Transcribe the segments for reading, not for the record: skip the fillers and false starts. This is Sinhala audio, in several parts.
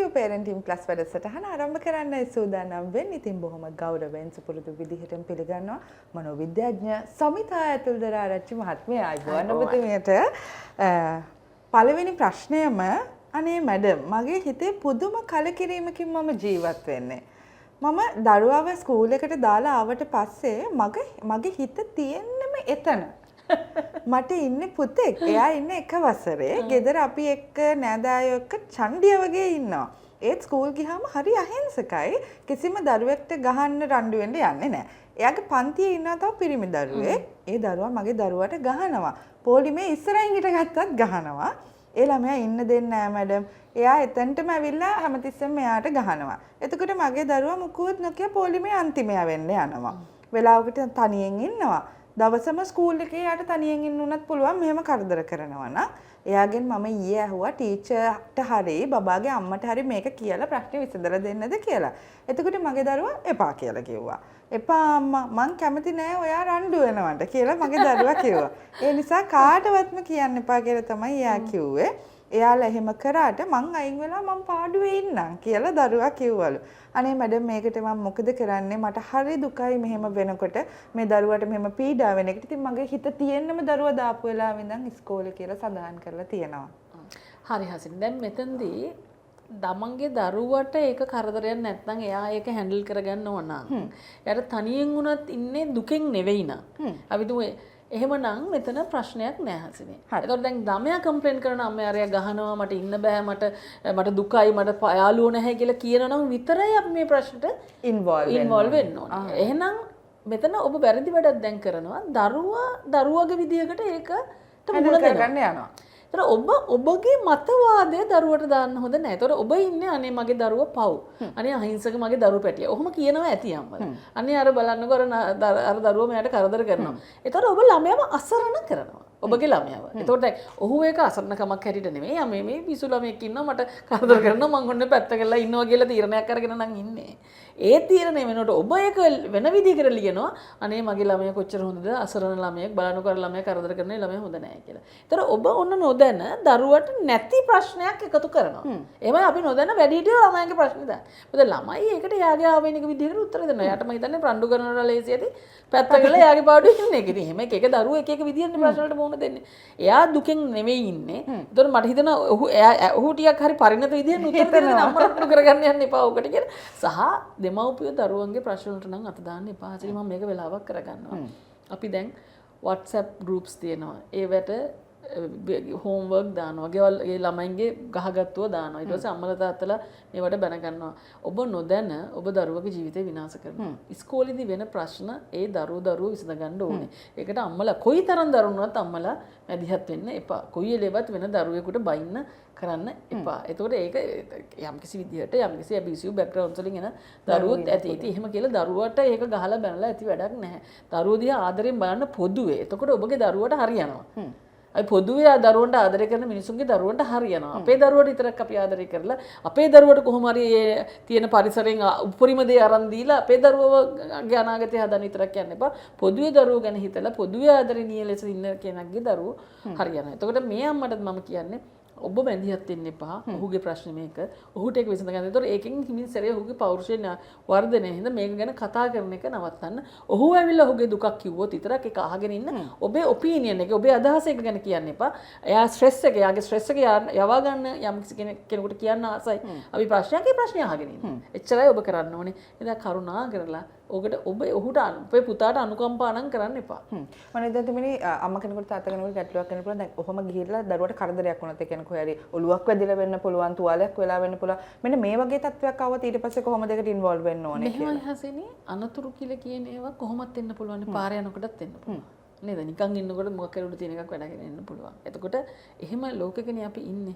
Positive Parenting Plus වැඩසටහන ආරම්භ කරන්නයි සූදානම් වෙන්නේ. ඉතින් බොහොම ගෞරවයෙන් සුපුරුදු විදිහටම පිළිගන්නවා මනෝවිද්‍යාඥ සමිතා ඇතුල්දර ආරච්චි මහත්මිය. ආයුබෝවන් ඔබතුමියට. පළවෙනි ප්‍රශ්නයම අනේ මැඩම් මගේ හිතේ පුදුම කලකිරීමකින් මම ජීවත් වෙන්නේ. මම දරුවාව ස්කූල් එකට දාලා ආවට පස්සේ මගේ හිත තියෙන්නෙම එතන. මට ඉන්නේ පුතෙක්. එයා ඉන්නේ එක වසරේ. ගෙදර අපි එක්ක නෑදෑයෝ එක්ක චණ්ඩිය වගේ ඉන්නවා. ඒත් ස්කූල් ගියාම හරි අහිංසකයි. කිසිම දරුවෙක්ට ගහන්න රණ්ඩු වෙන්න යන්නේ නැහැ. එයාගේ පන්තියේ ඉන්නවා තව පිරිමි දරුවෙක්. ඒ දරුවා මගේ දරුවාට ගහනවා. පොලිමේ ඉස්සරහින් හිටගත්තත් ගහනවා. ඒ ළමයා ඉන්න දෙන්නේ නැහැ මැඩම්. එයා එතනටම ඇවිල්ලා හැමතිස්සෙම එයාට ගහනවා. එතකොට මගේ දරුවා මුකුත් නොකිය පොලිමේ අන්තිමයා වෙන්න යනවා. වෙලාවකට තනියෙන් ඉන්නවා. දවසම ස්කූල් එකේ යාට තනියෙන් ඉන්න උනත් පුළුවන් මෙහෙම කරදර කරනවා නම් එයාගෙන් මම ඊයේ ඇහුවා ටීචර්ට හරි බබාගේ අම්මට හරි මේක කියලා ප්‍රශ්නේ විසඳලා දෙන්නද කියලා. එතකොට මගේ දරුවා එපා කියලා කිව්වා. එපා අම්මා මං කැමති නෑ ඔයා රණ්ඩු වෙනවට කියලා මගේ දරුවා කිව්වා. ඒ නිසා කාටවත්ම කියන්න එපා කියලා තමයි එයා කිව්වේ. එයාලා එහෙම කරාට මං අයින් වෙලා මං පාඩුවේ ඉන්නම් කියලා දරුවා කිව්වලු. අනේ මැඩම් මේකට මම මොකද කරන්නේ? මට හරි දුකයි මෙහෙම වෙනකොට මේ දරුවාට මෙහෙම පීඩා වෙන එකට. ඉතින් මගේ හිත තියෙන්නම දරුවා දාපු වෙලාවෙ ඉඳන් ඉස්කෝලේ කියලා සඳහන් කරලා තියෙනවා. හරි හසින්. දැන් මෙතනදී තමන්ගේ දරුවට ඒක කරදරයක් නැත්නම් එයා ඒක හැන්ඩල් කරගන්න ඕන නම් එයාට තනියෙන් වුණත් ඉන්නේ දුකෙන් නෙවෙයි නම් අපි දුවේ එහෙමනම් මෙතන ප්‍රශ්නයක් නෑ හසිනේ. ඒතකොට දැන් ළමයා කම්ප්ලේන් කරන අම්මා අරයා ගහනවා මට ඉන්න බෑ මට දුකයි මට යාළුවෝ නැහැ කියලා කියනනම් විතරයි අපි මේ ප්‍රශ්නට ඉන්වෝල්ව් වෙන්න ඕනේ. එහෙනම් මෙතන ඔබ වැරදි වැඩක් දැන් කරනවා. දරුවාගේ විදියකට ඒකට මුහුණ දෙන්න යනවා. ඒතර ඔබගේ මතවාදය දරුවට දාන්න හොඳ නැහැ. ඒතර ඔබ ඉන්නේ අනේ මගේ දරුවා පව්. අනේ අහිංසක මගේ දරුවා පැටියා. ඔහොම කියනවා ඇති අම්මලා. අනේ අර බලන්නකො අර දරුවා මෙයාට කරදර කරනවා. ඒතර ඔබ ළමයාව අසරණ කරනවා. ඔබගේ ළමයාව. ඒතකොට දැන් ඔහු ඒක අසරණකමක් හැටියට නෙමෙයි. යා මේ පිසු ළමයෙක් ඉන්නවා මට කරදර කරනවා මං ඔන්න පැත්ත කරලා ඉන්නවා කියලා තීරණයක් අරගෙන නම් ඉන්නේ. ඒ තීරණය වෙනකොට ඔබ ඒක වෙන විදිහකට ලියනවා. අනේ මගේ ළමයා කොච්චර හොඳද අසරණ ළමයෙක් බලන්නකො අර ළමයා කරදර කරන ළමයා හොඳ නැහැ කියලා. ඒතර ඔබ ඔන්න නොදැන දරුවට නැති ප්‍රශ්නයක් එකතු කරනවා. එහෙමයි අපි නොදැන වැඩිහිටියෝ ළමයින්ගේ ප්‍රශ්න දාන. මොකද ළමයි ඒකට යාගේ ආවෙනික විදිහකට උත්තර දෙනවා. යාට මම හිතන්නේ රණ්ඩු කරනවලා ලේසි ඇති. පැත්ත කරලා යාගේ පාඩුවේ ඉන්නේ. ඒක ඉතින් එහෙම එක දරුවෝ එක විදිහට ප්‍රශ්න වලට මුහුණ දෙන්නේ. එයා දුකෙන් නෙවෙයි ඉන්නේ. ඒතකොට මට හිතෙනවා ඔහු ටිකක් හරි පරිණත විදිහෙන් උත්තර දෙන්න අම්මලට කරගන්න යන්න එපා ඔකට කියලා. සහ දෙමව්පියෝ දරුවන්ගේ ප්‍රශ්න වලට නම් අත දාන්න එපා. ඇයි මම මේක වෙලාවක් කරගන්නවා. අපි දැන් WhatsApp groups තියෙනවා. ඒවට හෝම්වර්ක් දානවා. ගෙවල් ඒ ළමයින්ගේ ගහගත්තුව දානවා. ඊට පස්සේ අම්මලා තාත්තලා මේවට බැන ගන්නවා. ඔබ නොදැන ඔබ දරුවගේ ජීවිතේ විනාශ කරනවා. ඉස්කෝලේදී වෙන ප්‍රශ්න ඒ දරුවෝ විසඳ ගන්න ඕනේ. ඒකට අම්මලා කොයිතරම් දරුණුවත් අම්මලා මැදිහත් වෙන්න එපා. කොයි එලෙවත් වෙන දරුවෙකුට බයින්න කරන්න එපා. එතකොට ඒක යම්කිසි විදිහට යම්කිසි ඇබියුසිව් බෑග්ග්‍රවුන්ඩ්ස් වලින් එන දරුවොත් ඇති. ඉතින් එහෙම කියලා දරුවට ඒක ගහලා බැනලා ඇති වැඩක් නැහැ. දරුවෝ දිහා ආදරෙන් බලන්න පොදුවේ. එතකොට ඔබගේ දරුවට හරියනවා. අපි පොදුවේ දරුවන්ට ආදරය කරන මිනිසුන්ගේ දරුවන්ට හරියනවා. අපේ දරුවට විතරක් අපි ආදරය කරලා අපේ දරුවට කොහොම හරි තියෙන පරිසරයෙන් උපරිම දේ අරන් දීලා අපේ දරුවගේ අනාගතය හදන්න විතරක් යන්න එපා. පොදුවේ දරුවෝ ගැන හිතලා පොදුවේ ආදරණීය ලෙස ඉන්න කෙනෙක්ගේ දරුවෝ හරියනවා. එතකොට මේ අම්මටත් මම කියන්නේ ඔබ බැඳියත් වෙන්න එපා. ඔහුගේ ප්‍රශ්නේ මේක. ඔහුට ඒක විසඳ ගන්න. ඒතකොට ඒකෙන් හිමින් සැරේ ඔහුගේ පෞරුෂයෙන් වර්ධනය හින්දා මේක ගැන කතා කරන එක නවත්තන්න. ඔහු ඇවිල්ලා ඔහුගේ දුකක් කිව්වොත් විතරක් ඒක අහගෙන ඉන්න. ඔබේ ඔපිනියන් එක, ඔබේ අදහස එක ගැන කියන්න එපා. එයා ස්ට්‍රෙස් එක, එයාගේ ස්ට්‍රෙස් එක යවා ගන්න යම් කෙනෙකුට කියන්න ආසයි. අපි ප්‍රශ්නය අහගෙන ඉන්න. එච්චරයි ඔබ කරන්න ඕනේ. එදා කරුණා කරලා ඔකට ඔහුට අපේ පුතාට අනුකම්පා නම් කරන්න එපා. මම දැන් තුමිනි අම්මා කෙනෙකුට තාත්තා කෙනෙකුට ගැටලුවක් වෙන්න පුළුවන්. දැන් ඔහොම ගිහිල්ලා දරුවට කරදරයක් වුණත් ඒ කියන්නේ කොහේ හරි ඔලුවක් වැදිලා වෙන්න පුළුවන්, තුවාලයක් වෙලා වෙන්න පුළුවන්. මෙන්න මේ වගේ තත්ත්වයක් ආවොත් ඊට පස්සේ කොහොමද ඒකට ඉන්වෝල්ව් වෙන්න ඕනේ කියලා. මෙහෙමයි හසිනේ අනතුරු කියලා කියන ඒවා කොහොමත් එන්න පුළුවන්. පාරේ යනකොටත් එන්න පුළුවන්. නේද? නිකන් ඉන්නකොට මොකක් කරුණු තියෙන එකක් වැඩගෙන එන්න පුළුවන්. එතකොට එහෙම ලෝකෙකනේ අපි ඉන්නේ.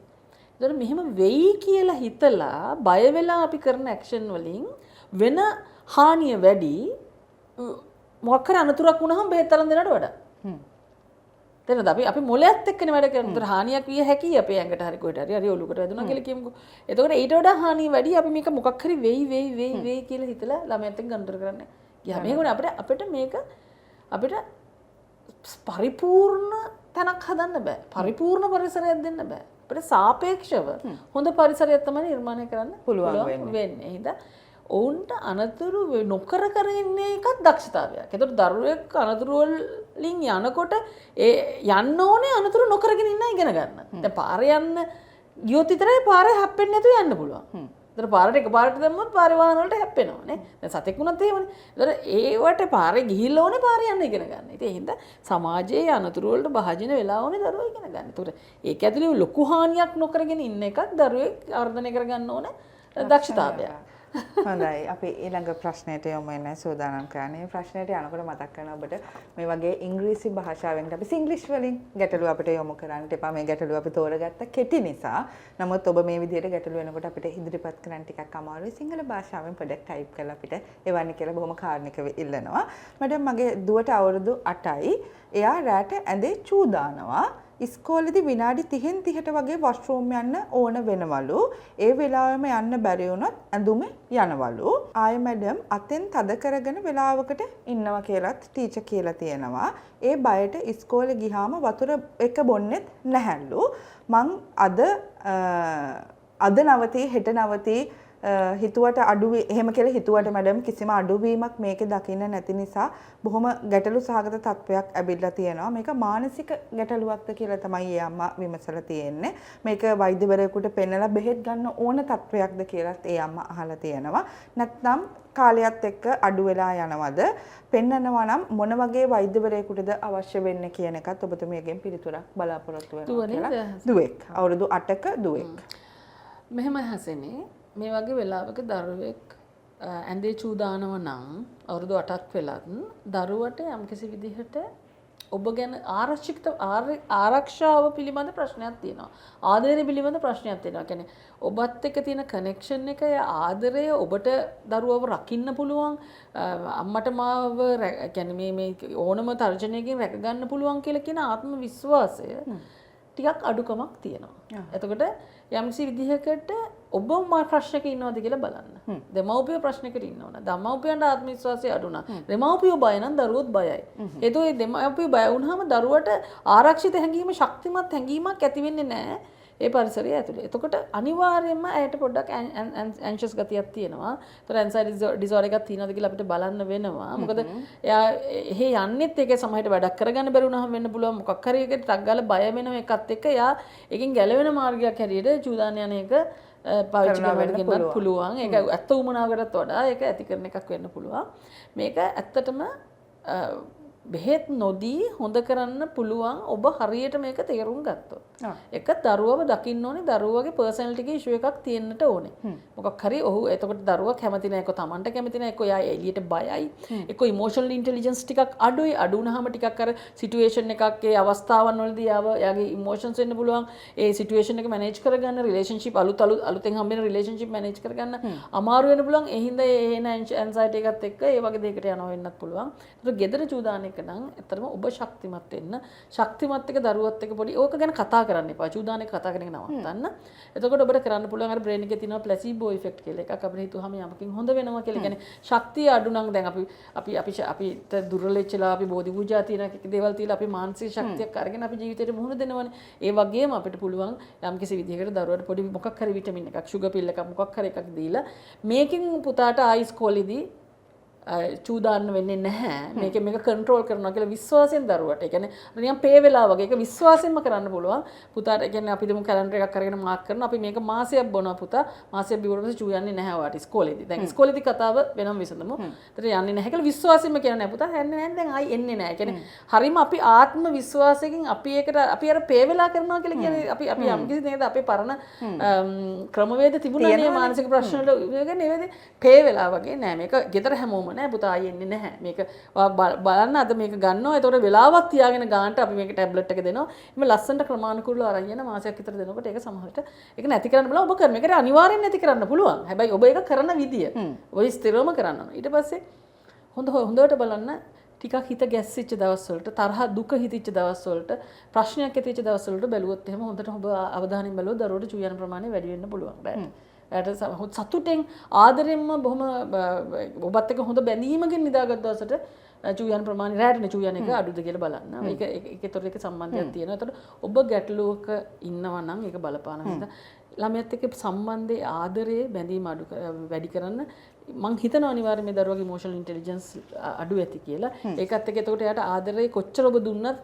ඒතකොට මෙහෙම වෙයි කියලා හිතලා බය වෙලා අපි කරන ඇක්ෂන් වලින් වෙන හානිය වැඩි මොකක් කර අනතුරක් වුණාම බෙහෙත් තරම් දෙනවට වඩා. තේරෙනවද? අපි මොලයත් එක්කනේ වැඩ කරන්නේ. ඒතර හානියක් විය හැකියි අපේ ඇඟට හරි කොහෙට හරි ඔලුකට වැදුනා කියලා කියමුකෝ. එතකොට ඊට වඩා හානිය වැඩි අපි මේක මොකක් හරි වෙයි කියලා හිතලා ළමයාත් එක්ක ගනුදෙනු කරන්නේ. ගියා මේකනේ අපිට මේක අපිට පරිපූර්ණ තැනක් හදන්න බෑ. පරිපූර්ණ පරිසරයක් දෙන්න බෑ. අපිට සාපේක්ෂව හොඳ පරිසරයක් තමයි නිර්මාණය කරන්න පුළුවන් වෙන්නේ. හින්දා ඔවුන්ට අනතුරු නොකර කර ඉන්නේ එකත් දක්ෂතාවයක්. ඒතකොට දරුවෙක් අනතුරු වලින් යනකොට ඒ යන්න ඕනේ අනතුරු නොකරගෙන ඉන්න ඉගෙන ගන්න. දැන් පාරේ යන්න ගියොත් විතරයි පාරේ හැප්පෙන්නේ නැතුව යන්න පුළුවන්. ඒතර පාරට එකපාරට දැම්මොත් පාරේ වාහන වලට හැප්පෙනවා නේ. දැන් සතෙක් වුණත් එහෙමනේ. ඒතර ඒවට පාරේ ගිහිල්ලා ඕනේ පාරේ යන්න ඉගෙන ගන්න. ඉතින් ඒ හින්දා සමාජයේ අනතුරු වලට භාජන වෙලා ඕනේ දරුවෝ ඉගෙන ගන්න. ඒතර ඒක ඇතුලේ ලොකු හානියක් නොකරගෙන ඉන්න එකත් දරුවෙක් වර්ධනය කරගන්න ඕනේ දක්ෂතාවයක්. හොඳයි අපි ඊළඟ ප්‍රශ්නයට යමු වෙන සූදානම් කරන්නේ. ප්‍රශ්නයට යනකොට මතක් කරන ඔබට මේ වගේ ඉංග්‍රීසි භාෂාවෙන් අපි සිංග්ලිෂ් වලින් ගැටලු අපිට යොමු කරන්නට එපා. මේ ගැටලු අපි තෝරගත්ත කෙටි නිසා. නමුත් ඔබ මේ විදිහට ගැටලු වෙනකොට අපිට ඉදිරිපත් කරන්න ටිකක් අමාරුයි. සිංහල භාෂාවෙන් පොඩ්ඩක් ටයිප් කරලා අපිට එවන්න කියලා බොහොම කාරුණිකව ඉල්ලනවා. මඩම් මගේ දුවට අවුරුදු 8යි. එයා රැට ඇඳේ චූ දානවා. ඉස්කෝලේදී විනාඩි 30න් 30ට වගේ වොෂ්රූම් යන්න ඕන වෙනවලු. ඒ වෙලාවෙම යන්න බැරි වුණොත් ඇඳුමේ යනවලු. ආය මැඩම් අතෙන් තද කරගෙන වෙලාවකට ඉන්නවා කියලාත් ටීචර් කියලා තියෙනවා. ඒ බයට ඉස්කෝලේ ගිහාම වතුර එක බොන්නෙත් නැහැලු. මං අද නවතී හෙට නවතී හිතුවට අඩුවේ එහෙම කියලා හිතුවට මැඩම් කිසිම අඩුවීමක් මේකේ දකින්න නැති නිසා බොහොම ගැටලු සහගත තත්වයක් ඇවිල්ලා තියෙනවා. මේක මානසික ගැටලුවක්ද කියලා තමයි ඒ අම්මා විමසලා තියෙන්නේ. මේක වෛද්‍යවරයෙකුට පෙන්නලා බෙහෙත් ගන්න ඕන තත්වයක්ද කියලාත් ඒ අම්මා අහලා තියෙනවා. නැත්නම් කාලයත් එක්ක අඩු වෙලා යනවද? පෙන්නනවා නම් මොන වගේ වෛද්‍යවරයෙකුටද අවශ්‍ය වෙන්නේ කියන එකත් ඔබතුමියගෙන් පිළිතුරක් බලාපොරොත්තු වෙනවා කියලා. දුවෙක්. අවුරුදු 8ක දුවෙක්. මෙහෙමයි හසෙනේ මේ වගේ වෙලාවක දරුවෙක් ඇඳේ චූ දානවා නම් අවුරුදු 8ක් වෙලත් දරුවට යම්කිසි විදිහට ඔබ ගැන ආරක්ෂාව පිළිබඳ ප්‍රශ්නයක් තියෙනවා. ආදරය පිළිබඳ ප්‍රශ්නයක් තියෙනවා. කියන්නේ ඔබත් එක්ක තියෙන කනෙක්ෂන් එක ආදරය ඔබට දරුවව රකින්න පුළුවන් අම්මට මාව කියන්නේ මේ ඕනම තර්ජනයකින් රැක ගන්න පුළුවන් කියලා කියන ආත්ම විශ්වාසය ටිකක් අඩුකමක් තියෙනවා. එතකොට යම්සි විදිහකට ඔබ ප්‍රශ්නක ඉන්නවද කියලා බලන්න. දෙමව්පිය ප්‍රශ්නයකට ඉන්නවනේ. දෙමව්පියන්ට ආත්ම විශ්වාසය අඩු නම් දෙමව්පියෝ බය නම් දරුවොත් බයයි. ඒතෝ ඒ දෙමව්පියෝ බය වුණාම දරුවට ආරක්ෂිත හැඟීම ශක්තිමත් හැඟීමක් ඇති වෙන්නේ නැහැ. ඒ පරිසරය ඇතුලේ. එතකොට අනිවාර්යයෙන්ම ඇයට පොඩ්ඩක් ඇන්ෂස් ගතියක් තියෙනවා. ඒතර ඇන්සයිටි ඩිසෝඩර් එකක් තියෙනවද කියලා අපිට බලන්න වෙනවා. මොකද එයා එහෙ යන්නෙත් ඒකේ සමහරට වැඩක් කරගන්න බැරි වුණාම වෙන්න පුළුවන්. මොකක් හරි එකකට ටක් ගාලා බය වෙනව එකත් එක්ක එයා එකෙන් ගැලවෙන මාර්ගයක් හැටියට චූදාන යන එක පාවිච්චි කරගන්නත් පුළුවන්. ඒක ඇත්ත උමනාවකටත් වඩා ඒක ඇති කරන එකක් වෙන්න පුළුවන්. මේක ඇත්තටම බෙහෙත් නොදී හොඳ කරන්න පුළුවන් ඔබ හරියට මේක තේරුම් ගත්තොත්. එක දරුවව දකින්න ඕනේ දරුවගේ පර්සනැලිටි එකේ ඉෂුව එකක් තියෙන්නට ඕනේ. මොකක් හරි ඔහු එතකොට දරුවා කැමති නැහැ, එක්ක තමන්ට කැමති නැහැ, එක්ක එයා එළියට බයයි, එක්ක ඉමෝෂනල් ඉන්ටෙලිජන්ස් ටිකක් අඩුයි. අඩු වුණාම ටිකක් අර සිටුේෂන් එකක් ඒ අවස්ථාවන් වලදී එයාගේ ඉමෝෂන්ස් වෙන්න පුළුවන්. ඒ සිටුේෂන් එක මැනේජ් කරගන්න රිලේෂන්ෂිප් අලුතෙන් හම්බෙන රිලේෂන්ෂිප් මැනේජ් කරගන්න අමාරු වෙන්න පුළුවන්. ඒ හින්දා ඒ ඇන්සයිටි එකත් එක්ක ඒ වගේ දෙයකට යනවා වෙන්නත් පුළුවන්. ඒක ගෙදර චූදාන එක නම් ඇත්තටම ඔබ ශක්තිමත් වෙන්න. ශක්තිමත් එක දරුවත් එක්ක පොඩි ඕක ගැන කතා කරන්න එපා. චූදාන එක කතා කරගෙන නවත්තන්න. එතකොට ඔබට කරන්න පුළුවන් අර බ්‍රේන් එකේ තියෙනවා ප්ලැසිබෝ ඉෆෙක්ට් කියලා එකක්. අපිට හිතුවාම යමකින් හොඳ වෙනවා කියලා. කියන්නේ ශක්තිය අඩු නම් දැන් අපිට දුර්වලෙච්චලා අපි බෝධි පූජා තියෙන දේවල් තියලා අපි මානසික ශක්තියක් අරගෙන අපි ජීවිතේට මුහුණ දෙනවනේ. ඒ වගේම අපිට පුළුවන් යම්කිසි විදිහකට දරුවට පොඩි මොකක් හරි විටමින් එකක්, ෂුගර් පිල් එකක් මොකක් හරි එකක් දීලා මේකෙන් පුතාට ආයිස්කෝලේදී චූදාන්න වෙන්නේ නැහැ. මේක කන්ට්‍රෝල් කරනවා කියලා විශ්වාසයෙන් දරුවට. ඒ කියන්නේ නිකන් පේ වෙලා වගේ ඒක විශ්වාසයෙන්ම කරන්න පුළුවන්. පුතාට ඒ කියන්නේ අපි දෙමු කැලෙන්ඩර් එකක් අරගෙන මාක් කරනවා. අපි මේක මාසයක් බොනවා පුතා. මාසයක් බිව්වට පස්සේ චූ යන්නේ නැහැ ඔයාට ඉස්කෝලේදී. දැන් ඉස්කෝලේදී කතාව වෙනම විසඳමු. ඒතර යන්නේ නැහැ කියලා විශ්වාසයෙන්ම කියන්නේ නැහැ පුතා. යන්නේ නැහැ දැන් ආයි එන්නේ නැහැ. ඒ කියන්නේ හරීම අපි ආත්ම විශ්වාසයෙන් අපි ඒකට අපි අර පේ වෙලා කරනවා කියලා කියන්නේ අපි යම්කිසි නේද අපේ පරණ ක්‍රමවේද තිබුණානේ මානසික ප්‍රශ්න වල නේද පේ වෙලා වගේ නෑ. මේක ගෙදර හැමෝම නෑ පුතා ආයෙ එන්නේ නැහැ. මේක බලන්න අද මේක ගන්නවා. ඒතකොට වෙලාවක් තියාගෙන ගන්නට අපි මේක ටැබ්ලට් එක දෙනවා. එimhe ලස්සනට ක්‍රමානුකූලව අරන් යන මාසයක් විතර දෙනකොට ඒක සමහරට ඒක නැති කරන්න බලන්න ඔබ කරන මේකට අනිවාර්යෙන් නැති කරන්න පුළුවන්. හැබැයි ඔබ ඒක කරන විදිය ඔය ස්ථිරවම කරන්න ඕන. ඊට පස්සේ හොඳට බලන්න ටිකක් හිත ගැස්සිච්ච දවස් වලට තරහ දුක හිතිච්ච දවස් වලට ප්‍රශ්නයක් ඇතිවෙච්ච දවස් වලට බැලුවොත් එහෙම හොඳට ඔබ අවධානයෙන් බැලුවොත් දරුවට චූ යන ප්‍රමාණය වැඩි වෙන්න පුළුවන්. එයාට සතුටෙන් ආදරෙන්ම බොහොම ඔබත් එක්ක හොඳ බැඳීමකින් නිදාගත් දවසට චූයන් ප්‍රමාණය රැටනේ චූයන් එක අඩුද කියලා බලන්න. ඒකතොර එක සම්බන්ධයක් තියෙනවා. ඒතකොට ඔබ ගැටලුවක ඉන්නවා නම් ඒක බලපාන හින්දා ළමයාත් එක්ක සම්බන්ධයේ ආදරයේ බැඳීම වැඩි කරන්න මං හිතනවා අනිවාර්යයෙන් මේ දරුවගේ ඉමෝෂනල් ඉන්ටෙලිජන්ස් අඩු ඇති කියලා. ඒකත් එක්ක එතකොට එයාට ආදරේ කොච්චර ඔබ දුන්නත්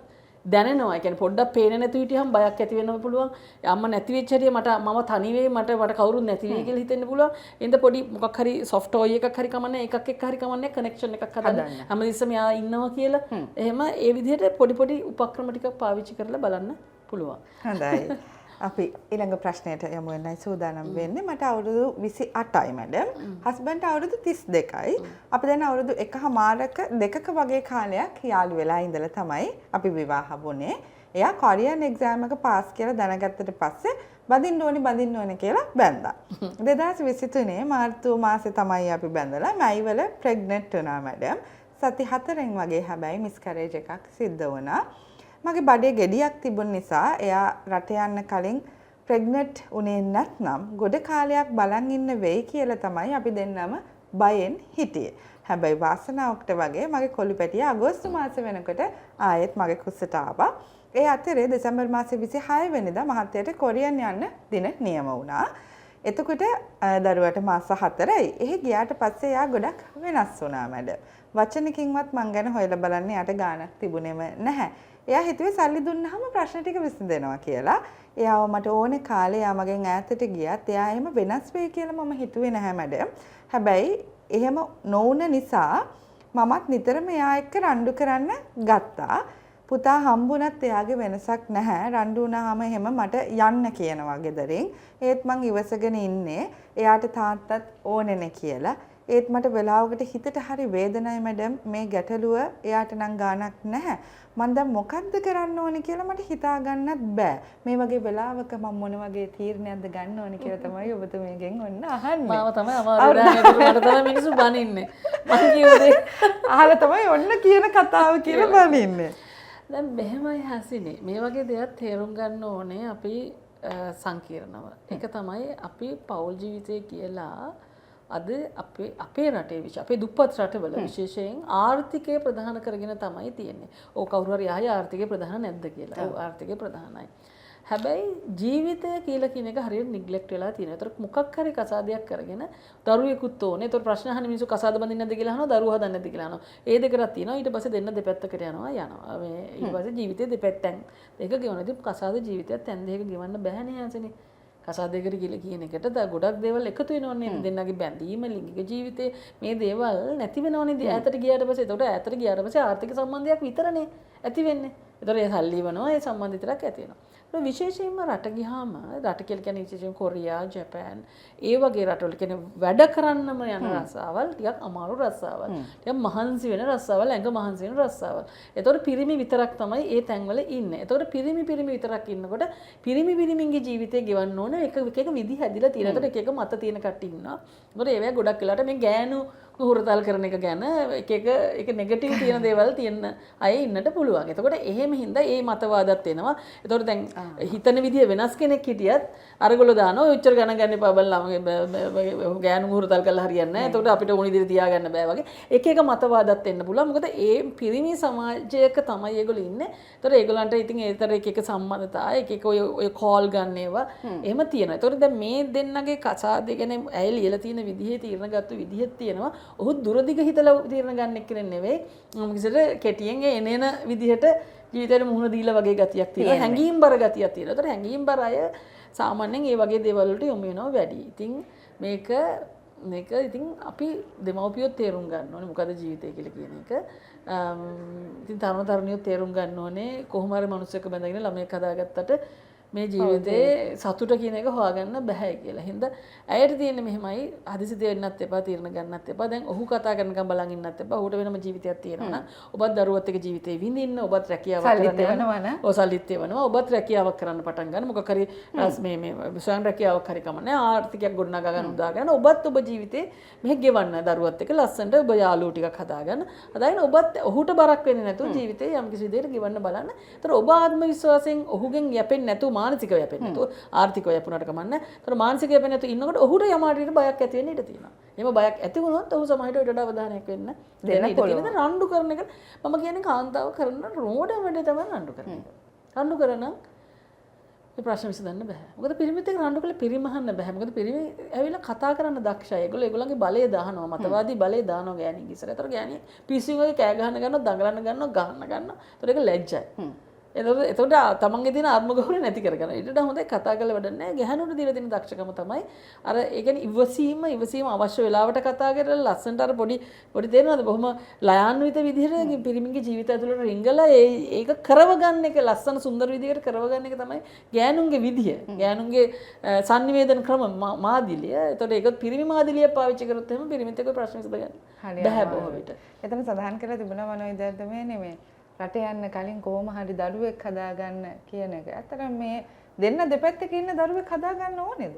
දැනෙනවා. ඒ කියන්නේ පොඩ්ඩක් පේන්නේ නැතුව හිටියම බයක් ඇති වෙන්න පුළුවන්. අම්මා නැති වෙච්ච හැටි මම තනි වෙයි මට කවුරුත් නැති වෙයි කියලා හිතෙන්න පුළුවන්. එඳ පොඩි මොකක් හරි සොෆ්ට් ටොයි එකක් හරි කමන්නේ එකක් එක්ක හරි කමන්නේ කනෙක්ෂන් එකක් හදන්න. හැමදෙස්සම යා ඉන්නවා කියලා. එහෙම ඒ විදිහට පොඩි උපක්‍රම ටිකක් පාවිච්චි කරලා බලන්න පුළුවන්. හොඳයි. අපි ඊළඟ ප්‍රශ්නයට යමු වෙනයි සූදානම් වෙන්නේ. මට අවුරුදු 28යි මැඩම්. හස්බන්ඩ්ට අවුරුදු 32යි. අපි දැන් අවුරුදු 1මාරක දෙකක වගේ කාලයක් යාළු වෙලා ඉඳලා තමයි අපි විවාහ වුණේ. එයා කොරියන් එක්සෑම් එක පාස් කියලා දැනගත්තට පස්සේ බඳින්න ඕනි කියලා බැන්දා. 2023 මාර්තු මාසේ තමයි අපි බැඳලා මැයි වල ප්‍රෙග්නන්ට් වුණා මැඩම්. සති 4න් වගේ හැබැයි මිස්කරේජ් එකක් සිද්ධ වුණා. මගේ බඩේ ගෙඩියක් තිබුණ නිසා එයා රට යන්න කලින් ප්‍රෙග්නන්ට් උනේ නැත්නම් ගොඩ කාලයක් බලන් ඉන්න වෙයි කියලා තමයි අපි දෙන්නම බයෙන් හිටියේ. හැබැයි වාසනාවකට වගේ මගේ කොළු පැටිය අගෝස්තු මාසේ වෙනකොට ආයෙත් මගේ කුසට ආවා. ඒ අතරේ දෙසැම්බර් මාසේ 26 වෙනිදා මහත්තයාට කොරියන් යන්න දින නියම වුණා. එතකොට දරුවට මාස 4යි. එහෙ ගියාට පස්සේ එයා ගොඩක් වෙනස් වුණා මැඩම්. වචනකින්වත් මං ගැන හොයලා බලන්න යට ගානක් තිබුණේම නැහැ. එයා හිතුවේ සල්ලි දුන්නාම ප්‍රශ්න ටික විසඳෙනවා කියලා. එයාව මට ඕනේ කාලේ එයා මගෙන් ඈතට ගියත් එයා එහෙම වෙනස් වෙයි කියලා මම හිතුවේ නැහැ මැඩම්. හැබැයි එහෙම නොවුන නිසා මමත් නිතරම එයා එක්ක රණ්ඩු කරන්න ගත්තා. පුතා හම්බුණත් එයාගේ වෙනසක් නැහැ. රණ්ඩු වුණාම එහෙම මට යන්න කියනවා ගෙදරින්. ඒත් මං ඉවසගෙන ඉන්නේ. එයාට තාත්තත් ඕනේ නේ කියලා. ඒත් මට වෙලාවකට හිතට හරි වේදනයි මැඩම්. මේ ගැටලුව එයාට නම් ගාණක් නැහැ. මම දැන් මොකද්ද කරන්න ඕනේ කියලා මට හිතා ගන්නත් බෑ. මේ වගේ වෙලාවක මම මොන වගේ තීරණයක්ද ගන්න ඕනේ කියලා තමයි ඔබතුමීගෙන් ඔන්න අහන්නේ. මාව තමයි අමාරු නෑ. මට තමයි මිනිස්සු බනින්නේ. මම කියුවේ අහලා තමයි ඔන්න කියන කතාව කියලා බනින්නේ. දැන් මෙහෙමයි හසිනේ. මේ වගේ දෙයක් තේරුම් ගන්න ඕනේ අපි සංකීර්ණව. ඒක තමයි අපි පෞල් ජීවිතය කියලා අද අපේ රටේ අපේ දුප්පත් රටවල විශේෂයෙන් ආර්ථිකය ප්‍රධාන කරගෙන තමයි තියෙන්නේ. ඕක කවුරු හරි ආයේ ආර්ථිකය ප්‍රධාන නැද්ද කියලා. ඔව් ආර්ථිකය ප්‍රධානයි. හැබැයි ජීවිතය කියලා කියන එක හරියට නිග්ලෙක්ට් වෙලා තියෙනවා. ඒතර මොකක් හරි කසාදයක් කරගෙන දරුවෙකුත් ඕනේ. ඒතර ප්‍රශ්න අහන්නේ මිනිස්සු කසාද බඳින්න නැද්ද කියලා අහනවා, දරුවා හදන්න නැද්ද කියලා අහනවා. ඒ දෙකක් තියෙනවා. ඊට පස්සේ දෙන්න දෙපැත්තකට යනවා. මේ ඊට පස්සේ ජීවිතේ දෙපැත්තෙන් දෙක ගෙවනවා. ඉතින් කසාද ජීවිතයත් තැන් දෙකක ගෙවන්න බෑනේ යාසනේ. කසාදයකට කියලා කියන එකට ගොඩක් දේවල් එකතු වෙනවනේ. දෙන්නගේ බැඳීම, ලිංගික ජීවිතේ මේ දේවල් නැති වෙනවනේ. ඈතට ගියාට පස්සේ ඒතකොට ඈතට ගියාට පස්සේ ආර්ථික සම්බන්ධයක් විතරනේ ඇති වෙන්නේ. ඒතකොට ඒ සල්ලි වෙනවා, ඒ සම්බන්ධ විතරක් ඇති වෙනවා. විශේෂයෙන්ම රට ගියාම රට කියලා කියන්නේ විශේෂයෙන් කොරියා, ජපාන් ඒ වගේ රටවල කියන්නේ වැඩ කරන්නම යන රස්සාවල් ටිකක් අමාරු රස්සාවල්. ටිකක් මහන්සි වෙන රස්සාවල්, ඇඟ මහන්සි වෙන රස්සාවල්. ඒතකොට පිරිමි විතරක් තමයි ඒ තැන්වල ඉන්නේ. ඒතකොට පිරිමි විතරක් ඉන්නකොට පිරිමින්ගේ ජීවිතය ගෙවන්න ඕන එක විදි හැදිලා තියෙන. ඒතකොට එක මත තියෙන කට්ටිය ඉන්නවා. ඒතකොට ඒවැ ගොඩක් වෙලාට මේ ගෑනු හුරතල් කරන එක ගැන එක නෙගටිව් තියෙන දේවල් තියෙන අය ඉන්නට පුළුවන්. එතකොට එහෙම හින්දා ඒ මතවාදත් එනවා. එතකොට දැන් හිතන විදිය වෙනස් කෙනෙක් හිටියත් අරගොල්ලෝ දානවා ඔය උච්චර ගණන් ගන්න එපා බලලා ගෑනු හුරතල් කරලා හරියන්නේ නැහැ. එතකොට අපිට ඕන විදිහට තියාගන්න බෑ වගේ. එක මතවාදත් එන්න පුළුවන්. මොකද ඒ පිරිමි සමාජයක තමයි ඒගොල්ලෝ ඉන්නේ. එතකොට ඒගොල්ලන්ට ඉතින් ඒතර එක සම්බන්ධතා එක ඔය කෝල් ගන්න ඒවා එහෙම තියෙනවා. එතකොට දැන් මේ දෙන්නගේ කසාදේ ගැන ඇය ලියලා තියෙන විදිහේ තීරණ ගත්ත විදිහක් තියෙනවා. ඔහු දුරදිග හිතලා තීරණ ගන්න එක්කෙනෙක් නෙවෙයි. මොකද කෙටියෙන් එන විදිහට ජීවිතේට මුහුණ දීලා වගේ ගතියක් තියෙනවා. හැංගීම්බර ගතියක් තියෙනවා. ඒතර හැංගීම්බර අය සාමාන්‍යයෙන් මේ වගේ දේවල් වලට යොමු වෙනවා වැඩි. ඉතින් මේක ඉතින් අපි දෙමව්පියෝ තේරුම් ගන්න ඕනේ මොකද ජීවිතය කියලා කියන එක. ඉතින් තරුණියෝ තේරුම් ගන්න ඕනේ කොහොම හරි මිනිස්සුක බඳගෙන ළමයෙක් හදාගත්තට මේ ජීවිතේ සතුට කියන එක හොයාගන්න බෑ කියලා. හින්දා ඇයට තියෙන්නේ මෙහෙමයි හදිසි දෙන්නත් එපා, තීරණ ගන්නත් එපා. දැන් ඔහු කතා කරනකම් බලන් ඉන්නත් එපා. ඔහුට වෙනම ජීවිතයක් තියෙනවා නම් ඔබත් දරුවත් එක්ක ජීවිතේ විඳින්න, ඔබත් රැකියාවක් කරන්න. සල්ලිත් එවනවා. ඔබත් රැකියාවක් කරන්න පටන් ගන්න. මොකක් හරි මේ ස්වයං රැකියාවක් හරි කමන්නේ. ආර්ථිකයක් ගොඩනගා ගන්න උදා ගන්න. ඔබත් ඔබ ජීවිතේ මෙහෙ ගෙවන්න දරුවත් එක්ක ලස්සනට ඔබ යාළුවෝ ටිකක් හදාගන්න. හදාගෙන ඔබත් ඔහුට බරක් වෙන්නේ නැතුව ජීවිතේ යම් කිසි දෙයකට ගෙවන්න බලන්න. ඒතර ඔබ ආත්ම විශ්වාසයෙන් ඔහුගෙන් යැපෙන්නේ නැතුව මානසිකව යැපෙන්නේ නැතුව ආර්ථිකව යැපුණාට කමන්නේ. ඒතර මානසිකව යැපෙන්නේ නැතුව ඉන්නකොට ඔහුට යමාටියට බයක් ඇති වෙන්න ඉඩ තියෙනවා. එහෙම බයක් ඇති වුණොත් ඔහු සමහරවිට ඊට වඩා අවධානයක් වෙන්න දෙන්න ඉඩ තියෙනවා. රණ්ඩු කරන එක මම කියන්නේ කාන්තාව කරන රෝඩ වැඩේ තමයි රණ්ඩු කරන එක. රණ්ඩු කරන මේ ප්‍රශ්න විසඳන්න බෑ. මොකද පිරිමිත් එක්ක රණ්ඩු කළා පිරිමහන්න බෑ. මොකද පිරිමි ඇවිල්ලා කතා කරන්න දක්ෂයි. ඒගොල්ලෝගේ බලය දානවා. මතවාදී බලය දානවා ගෑණින්ගේ ඉස්සර. ඒතර ගෑණිය පිස්සු වගේ කෑ ගහන්න ගන්නවා, දඟලන්න ගන්නවා, ගහන්න ගන්නවා. ඒතර ඒක ලැජ්ජයි. එතකොට තමන්ගේ තියෙන ආත්ම ගෞරවය නැති කරගන්න. ඊට හොඳයි කතා කරලා වැඩක් නැහැ. ගැහණුන්ට දීලා තියෙන දක්ෂකම තමයි අර ඒ කියන්නේ ඉවසීම අවශ්‍ය වෙලාවට කතා කරලා ලස්සනට අර පොඩි තේරෙනවද බොහොම ලයාන්විත විදිහට පිරිමින්ගේ ජීවිතය ඇතුළට රිංගලා ඒක කරව ගන්න එක ලස්සන සුන්දර විදිහකට කරව ගන්න එක තමයි ගෑනුන්ගේ විදිය. ගෑනුන්ගේ sannivedana ක්‍රම මාදිලිය. ඒතකොට ඒක පිරිමි මාදිලිය පාවිච්චි කරොත් එහෙම පිරිමිත් එක්ක ප්‍රශ්න විසඳගන්න බැහැ බොහෝ විට. එතන සඳහන් කරලා තිබුණා මනෝවිද්‍යාවට මේ නෙමෙයි. රට යන්න කලින් කොහොම හරි දරුවෙක් හදාගන්න කියන එක. ඇත්තටම මේ දෙන්න දෙපැත්තක ඉන්න දරුවෙක් හදාගන්න ඕනේද?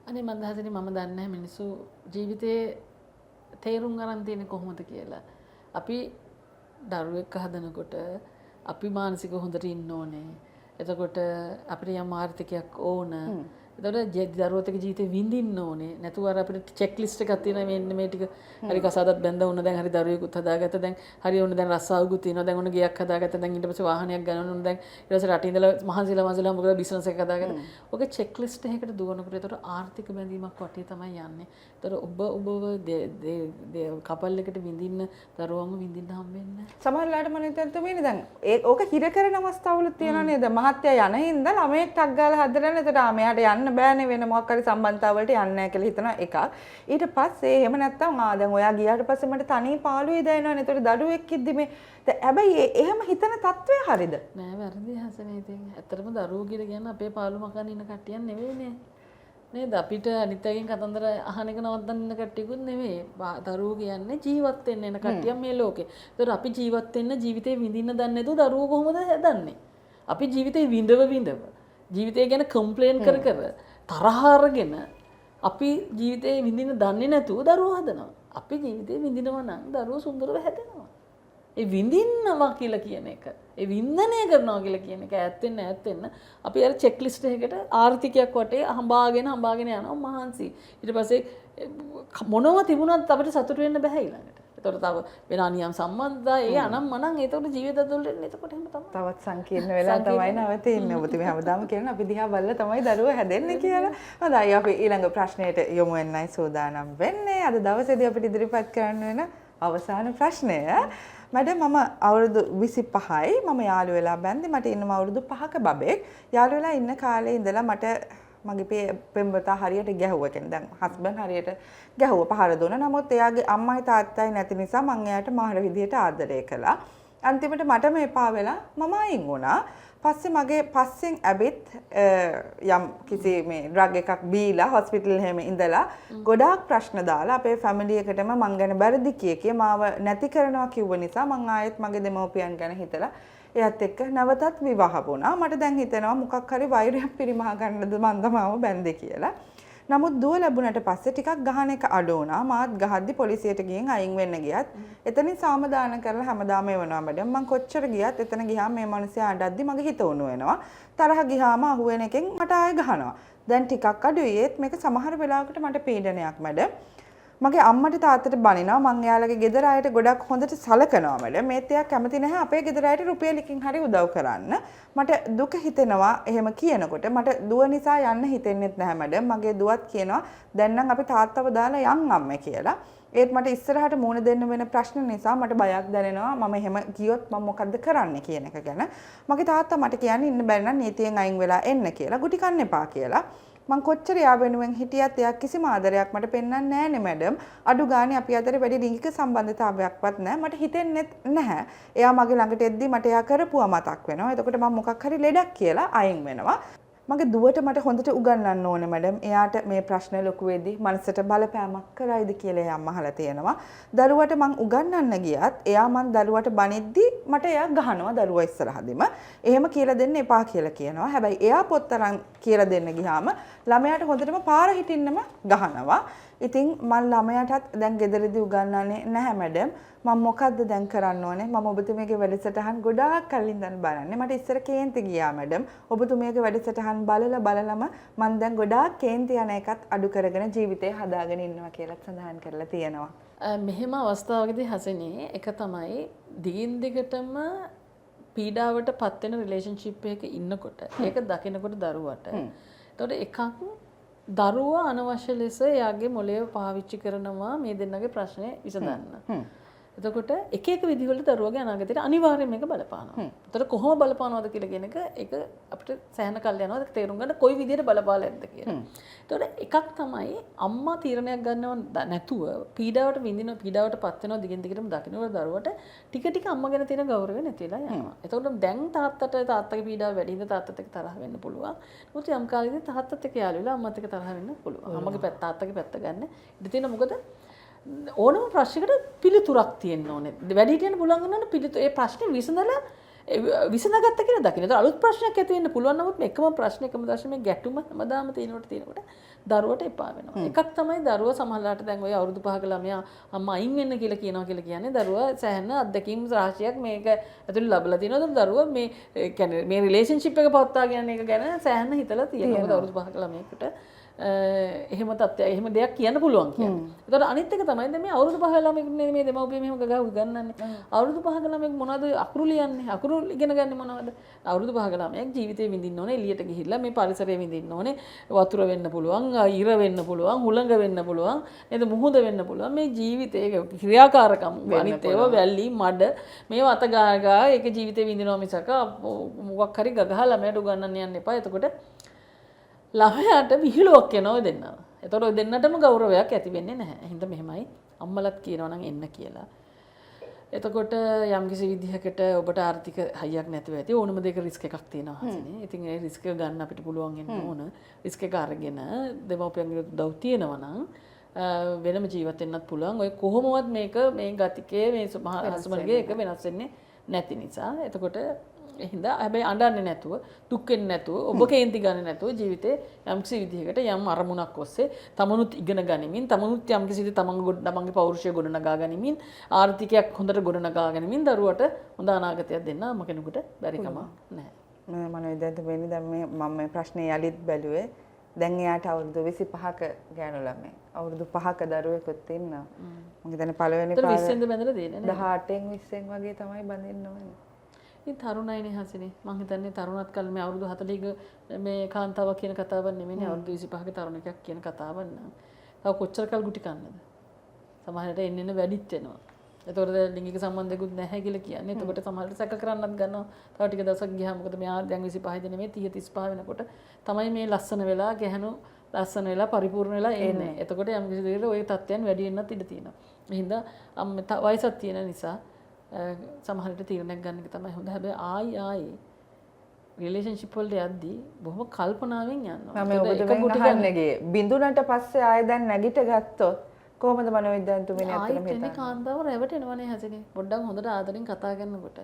අනේ මම දහසනේ මම දන්නේ නැහැ මිනිස්සු ජීවිතේ තේරුම් ගන්න තියෙන්නේ කොහොමද කියලා. අපි දරුවෙක් හදනකොට අපි මානසික හොඳට ඉන්න ඕනේ. එතකොට අපිට යම් ආර්ථිකයක් ඕන. එතකොට දරුවොත් එක්ක ජීවිතේ විඳින්න ඕනේ. නැතුව අර අපිට චෙක් ලිස්ට් එකක් තියෙනවා මෙන්න මේ ටික. හරි කසාදත් බැඳ වුණ දැන් හරි දරුවෙකුත් හදාගත්ත දැන් හරි ඕන දැන් රස්සාවකුත් තියෙනවා. දැන් ඕන ගෙයක් හදාගත්ත දැන් ඊට පස්සේ වාහනයක් ගන්න ඕන දැන් ඊට පස්සේ රටින් ඉඳලා මහන්සිලා මොකද බිස්නස් එකක් හදාගත්ත. ඔක චෙක් ලිස්ට් එකකට දුවනකොට එතකොට ආර්ථික බැඳීමක් වටේ තමයි යන්නේ. එතකොට ඔබ කපල් එකට විඳින්න දරුවම විඳින්න හම්බෙන්නේ නැහැ. සමහරවිට මම හිතන්නේ මේ දැන් ඕක හිර කරන අවස්ථාවලුත් තියෙනවා නේද? මහත්තයා යන හින්දා ළමයෙක් ටක් ගාලා හදලා එතකොට මෙයාට යන්න බෑනේ වෙන මොකක් හරි සම්බන්ධතාවලට යන්නේ නැහැ කියලා හිතන එකක්. ඊට පස්සේ එහෙම නැත්තම් දැන් ඔයා ගියාට පස්සේ මට තනි පාළුවේ දැනෙනවනේ. ඒතකොට දරුවෙක් ඉද්දි මේ හැබැයි එහෙම හිතන තත්ත්වය හරිද? නෑ වැරදි හසනේ ඉතින්. ඇත්තටම දරුවෝ කියලා කියන්නේ අපේ පාළු මකන් ඉන්න කට්ටියක් නෙවෙයිනේ. නේද? අපිට අනිත් අයගෙන් කතන්දර අහන එක නවත්තන්න ඉන්න කට්ටියකුත් නෙවෙයි. දරුවෝ කියන්නේ ජීවත් වෙන්න එන කට්ටියක් මේ ලෝකේ. ඒතකොට අපි ජීවත් වෙන්න ජීවිතේ විඳින්න දන්නේ නැතුව දරුවෝ කොහොමද හදන්නේ? අපි ජීවිතේ විඳව ජීවිතය ගැන කම්ප්ලේන් කර තරහ අරගෙන අපි ජීවිතේ විඳින්න දන්නේ නැතුව දරුවෝ හදනවා. අපි ජීවිතේ විඳිනවා නම් දරුවෝ සුන්දරව හැදෙනවා. ඒ විඳින්නවා කියලා කියන එක, ඒ වින්දනය කරනවා කියලා කියන එක ඈත් වෙන්න අපි අර චෙක් ලිස්ට් එකකට ආර්ථිකයක් වටේ හඹාගෙන යනවා මහන්සි. ඊට පස්සේ මොනවා තිබුණත් අපිට සතුට වෙන්න බෑ ඊළඟට. එතකොට තව වෙන අනියම් සම්බන්ධතා ඒ අනම්මනම් එතකොට ජීවිත ඇතුළට එන්නේ එතකොට එහෙම තමයි. තවත් සංකීර්ණ වෙලා තමයි නවතින්නේ. ඔබතුමී හැමදාම කියනවා අපි දිහා බලලා තමයි දරුවෝ හැදෙන්නේ කියලා. හොඳයි අපි ඊළඟ ප්‍රශ්නයට යමු වෙන්නයි සූදානම් වෙන්නේ. අද දවසේදී අපිට ඉදිරිපත් කරන්න වෙන අවසාන ප්‍රශ්නය. මැඩම් මම අවුරුදු 25යි. මම යාළු වෙලා බැන්දේ. මට ඉන්නම අවුරුදු 5ක බබෙක්. යාළු වෙලා ඉන්න කාලේ ඉඳලා මට මගේ පෙම්වතා හරියට ගැහුවා. කියන්නේ දැන් හස්බන්ඩ් හරියට ගැහුවා පහර දුන්නා. නමුත් එයාගේ අම්මයි තාත්තයි නැති නිසා මම එයාට මාර විදියට ආදරය කළා. අන්තිමට මටම එපා වෙලා මම අයින් වුණා. පස්සේ මගේ පස්සෙන් ඇවිත් යම් කිසි මේ ඩ්‍රග් එකක් බීලා හොස්පිටල් එහෙම ඉඳලා ගොඩාක් ප්‍රශ්න දාලා අපේ ෆැමිලි එකටම මං ගැන බැරදි කිය මාව නැති කරනවා කිව්ව නිසා මං ආයෙත් මගේ දෙමව්පියන් ගැන හිතලා එයත් එක්ක නැවතත් විවාහ වුණා. මට දැන් හිතෙනවා මොකක් හරි වෛරයක් පිරිමහ ගන්නද මන්ද මාව බැන්දේ කියලා. නමුත් දුව ලැබුණට පස්සේ ටිකක් ගහන එක අඩු වුණා. මාත් ගහද්දි පොලිසියට ගිහින් අයින් වෙන්න ගියත් එතනින් සාමදාන කරලා හැමදාම එවනවා මැඩම්. මං කොච්චර ගියත් එතන ගියාම මේ මිනිස්සයා අඬද්දි මගේ හිත උණු වෙනවා. තරහ ගියාම අහුවෙන එකෙන් මට ආයෙ ගහනවා. දැන් ටිකක් අඩුයි. ඒත් මේක සමහර වෙලාවකට මට පීඩනයක් මැඩම්. මගේ අම්මට තාත්තට බනිනවා. මං එයාලගේ ගෙදර අයට ගොඩක් හොඳට සලකනවා මැඩම්. මේත් එයා කැමති නැහැ අපේ ගෙදර අයට රුපියලකින් හරි උදව් කරන්න. මට දුක හිතෙනවා එහෙම කියනකොට. මට දුව නිසා යන්න හිතෙන්නෙත් නැහැ මැඩම්. මගේ දුවත් කියනවා දැන් නම් අපි තාත්තව දාලා යන් අම්මේ කියලා. ඒත් මට ඉස්සරහට මූණ දෙන්න වෙන ප්‍රශ්න නිසා මට බයක් දැනෙනවා. මම එහෙම ගියොත් මම මොකද්ද කරන්නේ කියන එක ගැන. මගේ තාත්තා මට කියන්නේ ඉන්න බැරි නම් නීතියෙන් අයින් වෙලා එන්න කියලා. ගුටි කන්න එපා කියලා. මං කොච්චර යා වෙනුවෙන් හිටියත් එයා කිසිම ආදරයක් මට පෙන්වන්නේ නැහනේ මැඩම්. අඩු ගානේ අපි අතර වැඩි ලිංගික සම්බන්ධතාවයක්වත් නැහැ. මට හිතෙන්නෙත් නැහැ. එයා මගේ ළඟට එද්දි මට එයා කරපුවා මතක් වෙනවා. එතකොට මම මොකක් හරි ලෙඩක් කියලා අයින් වෙනවා. මගේ දුවට මට හොඳට උගන්වන්න ඕනේ මැඩම්. එයාට මේ ප්‍රශ්න ලොකු වෙද්දි මනසට බලපෑමක් කරයිද කියලා එයා අහලා තියෙනවා. දරුවට මං උගන්වන්න ගියත් එයා මං දරුවට බනිද්දි මට එයා ගහනවා දරුවා ඉස්සරහදීම. එහෙම කියලා දෙන්න එපා කියලා කියනවා. හැබැයි එයා පොත්තරන් කියලා දෙන්න ගියාම ළමයාට හොඳටම පාර හිටින්නම ගහනවා. ඉතින් මම ළමයාටත් දැන් ගෙදරදී උගන්වන්නේ නැහැ මැඩම්. මම මොකද්ද දැන් කරන්න ඕනේ? මම ඔබතුමියගේ වැඩසටහන් ගොඩාක් කලින් ඉඳන් බලන්නේ. මට ඉස්සර කේන්ති ගියා මැඩම්. ඔබතුමියගේ වැඩසටහන් බලලම මම දැන් ගොඩාක් කේන්ති යන එකත් අඩු කරගෙන ජීවිතේ හදාගෙන ඉන්නවා කියලා සඳහන් කරලා තියෙනවා. මෙහෙම අවස්ථාවකදී හසනේ එක තමයි දිගින් දිගටම පීඩාවට පත් වෙන රිලේෂන්ෂිප් එකක ඉන්නකොට ඒක දකිනකොට දරුවට එතකොට එකක් දරුවා අනවශ්‍ය ලෙස එයාගේ මොළය පාවිච්චි කරනවා මේ දෙන්නගේ ප්‍රශ්නේ විසඳන්න. එතකොට එක එක විදිහවල දරුවගේ අනාගතයට අනිවාර්යයෙන් මේක බලපානවා. එතකොට කොහොම බලපානවද කියලා කියන එක ඒක අපිට සෑහෙන කල් යනවා ඒක තේරුම් ගන්න කොයි විදිහට බලපාලද කියලා. එතකොට එකක් තමයි අම්මා තීරණයක් ගන්නව නැතුව පීඩාවට විඳින පීඩාවට පත් වෙනවා දිගින් දිගටම දකින්නකොට දරුවට ටික ටික අම්මා ගැන තියෙන ගෞරවය නැති වෙලා යනවා. එතකොට දැන් තාත්තගේ පීඩාව වැඩි ඉඳ තාත්තත් එක්ක තරහ වෙන්න පුළුවන්. මොකද යම් කාලෙකදී තාත්තත් එක්ක යාළු වෙලා අම්මත් එක්ක තරහ වෙන්න පුළුවන්. අම්මගේ පැත්ත තාත්තගේ පැත්ත ගන්න. ඉතින් තියෙන මොකද ඕනම ප්‍රශ්නයකට පිළිතුරක් තියෙන්න ඕනේ. වැඩිහිටියන් පුළුවන් ගන්න පිළිතුර ඒ ප්‍රශ්නේ විසඳලා විසඳගත්ත කියලා දකින්න. ඒතර අලුත් ප්‍රශ්නයක් ඇති වෙන්න පුළුවන් නමුත් එකම ප්‍රශ්න එකම දර්ශනයේ ගැටුම හැමදාම තියෙනකොට දරුවට එපා වෙනවා. එකක් තමයි දරුවා සමහරලාට දැන් ඔය අවුරුදු 5ක ළමයා අම්මා අයින් වෙන්න කියලා කියනවා කියලා කියන්නේ දරුවා සෑහෙන අත්දැකීම් රාශියක් මේක ඇතුළේ ලැබලා තියෙනවා. ඒතර දරුවා මේ කියන්නේ මේ රිලේෂන්ෂිප් එක පවත්වා ගන්න එක ගැන සෑහෙන හිතලා තියෙනවා. මොකද අවුරුදු 5ක ළමයෙකුට එහෙම තත්ත්වයක් එහෙම දෙයක් කියන්න පුළුවන් කියන්නේ. ඒතකොට අනිත් එක තමයි දැන් මේ අවුරුදු 5 ළමයෙකුට මේ දෙමව්පිය මෙහෙම ගගා උගන්වන්නේ. අවුරුදු 5 ළමයෙක් මොනවද අකුරු ලියන්නේ? අකුරු ඉගෙන ගන්න මොනවද? අවුරුදු 5 ළමයෙක් ජීවිතේ විඳින්න ඕනේ, එළියට ගිහිල්ලා මේ පරිසරය විඳින්න ඕනේ. වතුර වෙන්න පුළුවන්, ඉර වෙන්න පුළුවන්, හුළඟ වෙන්න පුළුවන්, නේද මුහුද වෙන්න පුළුවන්. මේ ජීවිතයේ ක්‍රියාකාරකම් අනිත් ඒවා වැල්ලි, මඩ මේවා අත ගාගා ඒක ජීවිතේ විඳිනවා මිසක මොකක් හරි ගගහලා ළමයට උගන්වන්න යන්න එපා. එතකොට ළමයාට විහිළුවක් එනවා දෙන්නවා. එතකොට ඔය දෙන්නටම ගෞරවයක් ඇති වෙන්නේ නැහැ. හින්දා මෙහෙමයි අම්මලත් කියනවා නම් එන්න කියලා. එතකොට යම්කිසි විදිහකට ඔබට ආර්ථික හයියක් නැතුව ඇති ඕනම දෙයක රිස්ක් එකක් තියෙනවා හසිනේ. ඉතින් ඒ රිස්ක් එක ගන්න අපිට පුළුවන් වෙන්න ඕන. රිස්ක් එක අරගෙන දෙමව්පියන්ගේ උදව් තියෙනවා නම් වෙනම ජීවත් වෙන්නත් පුළුවන්. ඔය කොහොමවත් මේක මේ ගතිකයේ මේ හස්බන්ඩ්ගේ එක වෙනස් වෙන්නේ නැති නිසා. එතකොට එහින්දා හැබැයි අඬන්නේ නැතුව දුක් වෙන්නේ නැතුව ඔබ කේන්ති ගන්නේ නැතුව ජීවිතේ යම්කිසි විදිහකට යම් අරමුණක් ඔස්සේ තමනුත් ඉගෙන ගනිමින් තමනුත් යම්කිසි විදිහට තමන්ගේ පෞරුෂය ගොඩනගා ගනිමින් ආර්ථිකයක් හොඳට ගොඩනගා ගනිමින් දරුවට හොඳ අනාගතයක් දෙන්න අම්ම කෙනෙකුට බැරි කමක් නැහැ. මම දැන් වෙන්නේ දැන් මම මේ ප්‍රශ්නේ යලිත් බැලුවේ. දැන් එයාට අවුරුදු 25ක ගෑනු ළමයි. අවුරුදු 5ක දරුවෙකුත් ඉන්නවා. මම හිතන්නේ පළවෙනි පාර 20 වෙනිද බැඳලා දෙන්නේ නේ. 18න් 20න් වගේ තමයි බඳින්න ඕනේ. ඉතින් තරුණයිනේ හසිනේ. මං හිතන්නේ තරුණත් කාලේ මේ අවුරුදු 40ක මේ කාන්තාවක් කියන කතාවක් නෙමෙයිනේ අවුරුදු 25ක තරුණියක් කියන කතාවක් නං. තව කොච්චර කල් ගුටි කන්නද? සමහරවිට එන්න වැඩිත් වෙනවා. එතකොට ලිංගික සම්බන්ධයක්වත් නැහැ කියලා කියන්නේ. එතකොට සමහරවිට සැක කරන්නත් ගන්නවා. තව ටික දවසක් ගියාම මොකද මෙයා දැන් 25 නෙමෙයි 30 35 වෙනකොට තමයි මේ ලස්සන වෙලා ගැහණු ලස්සන වෙලා පරිපූර්ණ වෙලා එන්නේ. එතකොට යම් කිසි දෙයකට ওই තත්ත්වයන් වැඩි වෙන්නත් ඉඩ තියෙනවා. ඒ හින්දා වයසක් තියෙන නිසා සමහරවිට තීරණයක් ගන්න එක තමයි හොඳ. හැබැයි ආයි රිලේෂන්ෂිප් වලට යද්දී බොහොම කල්පනාවෙන් යනවා. මම ඔබට අහන්නේ ගියේ බිඳුනට පස්සේ ආයෙ දැන් නැගිට ගත්තොත් කොහොමද මනෝවිද්‍යාන්තුමනේ අතන මෙතන ආයෙත් කාන්තාව රැවටෙනවනේ හසිනේ. පොඩ්ඩක් හොඳට ආදරෙන් කතා කරනකොට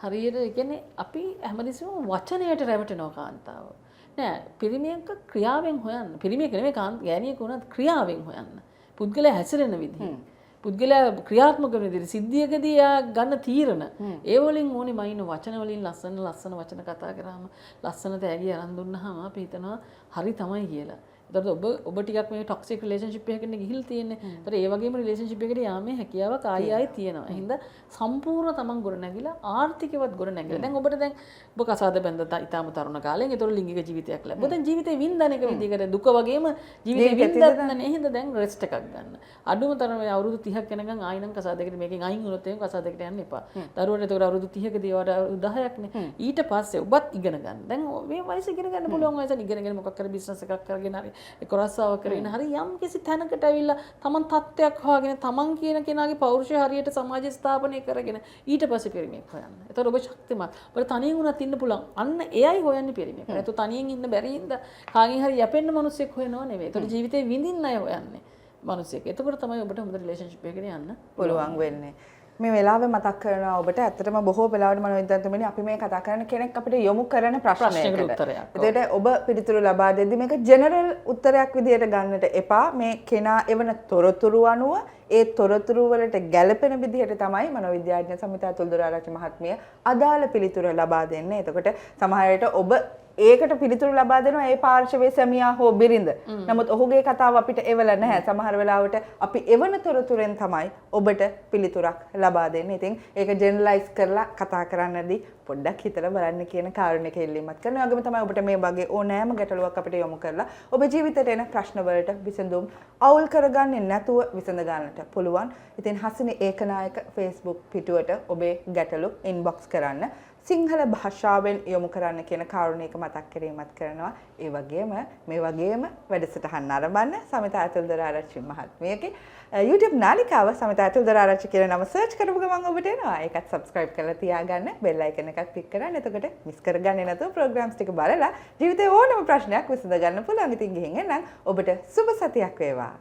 හරියට ඒ කියන්නේ අපි හැමදෙස්සම වචනයට රැවටෙනවා කාන්තාව. නෑ පිරිමියෙක් ක්‍රියාවෙන් හොයන්න. පිරිමියෙක් නෙමෙයි ගෑණියෙක් වුණත් ක්‍රියාවෙන් හොයන්න. පුද්ගලයා හැසිරෙන විදිහ. පුද්ගලයා ක්‍රියාත්මක වෙන විදිහ සිද්ධියකදී යා ගන්න තීරණ ඒ වලින් ඕනේ මයින් වචන වලින් ලස්සන වචන කතා කරාම ලස්සන තෑගි අරන් දුන්නාම අපි හිතනවා හරි තමයි කියලා. එතකොට ඔබ ටිකක් මේ ටොක්සික් රිලේෂන්ෂිප් එකකින් ගිහිල් තියෙන්නේ. එතකොට ඒ වගේම රිලේෂන්ෂිප් එකට යාමේ හැකියාවක් ආයි තියෙනවා. ඒ හින්දා සම්පූර්ණ තමන් ගොඩ නැගිලා ආර්ථිකවත් ගොඩ නැගිලා. දැන් ඔබට දැන් ඔබ කසාද බැඳලා ඊටාම තරුණ කාලෙන් ඒතකොට ලිංගික ජීවිතයක් ලැබුවා. දැන් ජීවිතේ වින්දන එක විදිහකට දුක වගේම ජීවිතේ වින්දත් නැහැ. හින්දා දැන් රෙස්ට් එකක් ගන්න. අඩුම තරමේ අවුරුදු 30ක් යනකම් ආයි නම් කසාදයකට මේකෙන් අයින් වුණොත් එහෙනම් කසාදයකට යන්න එපා. දරුවන්ට ඒතකොට අවුරුදු 30කදී වඩා අවුරුදු 10ක්නේ. ඊට පස්සේ ඔබත් ඉගෙන ගන්න. දැන් මේ වයස ඉගෙන ගන්න පුළුවන් වයසට ඉගෙනගෙන මොකක් කර බිස්නස් එකක් කරගෙන හරි ඒක රස්සාව කරගෙන හරි යම් කිසි තැනකට ඇවිල්ලා තමන් තත්ත්වයක් හොයාගෙන තමන් කියන කෙනාගේ පෞරුෂය හරියට සමාජය ස්ථාපනය කරගෙන ඊට පස්සේ පිරිමියෙක් හොයන්න. එතකොට ඔබ ශක්තිමත්. ඔබ තනියෙන් වුණත් ඉන්න පුළුවන්. අන්න එයයි හොයන්නේ පිරිමියෙක්. ඒත් තනියෙන් ඉන්න බැරි හින්දා කාගෙන් හරි යැපෙන්න මිනිස්සෙක් හොයනව නෙවෙයි. ඒතකොට ජීවිතේ විඳින්න අය හොයන්නේ මිනිස්සෙක්. එතකොට තමයි ඔබට හොඳ රිලේෂන්ෂිප් එකකට යන්න පුළුවන් වෙන්නේ. මේ වෙලාවේ මතක් කරනවා ඔබට ඇත්තටම බොහෝ වෙලාවට මනෝවිද්‍යාඥතුමනි අපි මේ කතා කරන කෙනෙක් අපිට යොමු කරන ප්‍රශ්නයකට උත්තරයක්. ඒකට ඔබ පිළිතුරු ලබා දෙද්දි මේක ජෙනරල් උත්තරයක් විදිහට ගන්නට එපා. මේ කෙනා එවන තොරතුරු අනුව ඒ තොරතුරු වලට ගැළපෙන විදිහට තමයි මනෝවිද්‍යාඥ සමිතා තුල්දොරාරච්චි මහත්මිය අදාළ පිළිතුර ලබා දෙන්නේ. එතකොට සමහර විට ඔබ ඒකට පිළිතුරු ලබා දෙනවා ඒ පාර්ශවයේ සැමියා හෝ බිරිඳ. නමුත් ඔහුගේ කතාව අපිට එවල නැහැ. සමහර වෙලාවට අපි එවන තොරතුරෙන් තමයි ඔබට පිළිතුරක් ලබා දෙන්නේ. ඉතින් ඒක ජෙනරලයිස් කරලා කතා කරන්නදී පොඩ්ඩක් හිතලා බලන්න කියන කාරණේක ඉල්ලීමක් කරනවා. ඒ වගේම තමයි ඔබට මේ වගේ ඕනෑම ගැටලුවක් අපිට යොමු කරලා ඔබ ජීවිතේට එන ප්‍රශ්න වලට විසඳුම් අවුල් කරගන්නේ නැතුව විසඳ ගන්නට පුළුවන්. ඉතින් හසිනි ඒකනායක Facebook පිටුවට ඔබේ ගැටලු ඉන්බොක්ස් කරන්න. සිංහල භාෂාවෙන් යොමු කරන්න කියන කාරණේක මතක් කිරීමත් කරනවා. ඒ වගේම මේ වගේම වැඩසටහන් ආරම්භන්න සමිතා තුල්දොරාරච්චි මහත්මියගේ YouTube නාලිකාව සමිතා තුල්දොරාරච්චි කියන නම සර්ච් කරපු ගමන් ඔබට එනවා. ඒකත් subscribe කරලා තියාගන්න. bell icon එකත් click කරන්න. එතකොට මිස් කරගන්නේ නැතුව programs ටික බලලා ජීවිතේ ඕනම ප්‍රශ්නයක් විසඳ ගන්න පුළුවන්. ඉතින් ගිහින් එන්න ඔබට සුබ සතියක් වේවා.